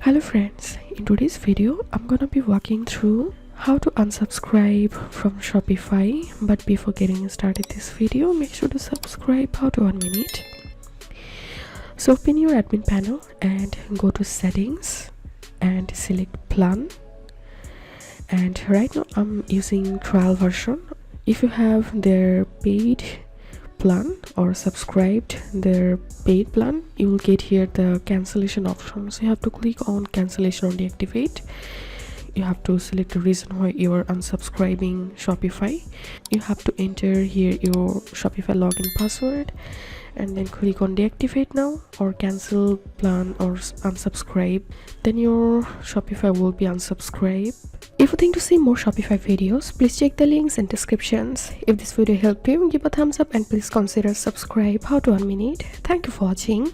Hello friends, in today's video I'm gonna be walking through how to unsubscribe from Shopify. But before getting started this video, make sure to subscribe. How to 1 minute. So open your admin panel and go to settings and select plan. And right now I'm using trial version. If you have their paid plan or subscribed their paid plan, you will get here the cancellation option. So you have to click on cancellation or deactivate. You have to select the reason why you are unsubscribing Shopify. You have to enter here your Shopify login password and then click on deactivate now or cancel plan or unsubscribe. Then your Shopify will be unsubscribed. If you think to see more Shopify videos, please check the links in descriptions. If this video helped you, give a thumbs up and please consider subscribe. How to 1 minute. Thank you for watching.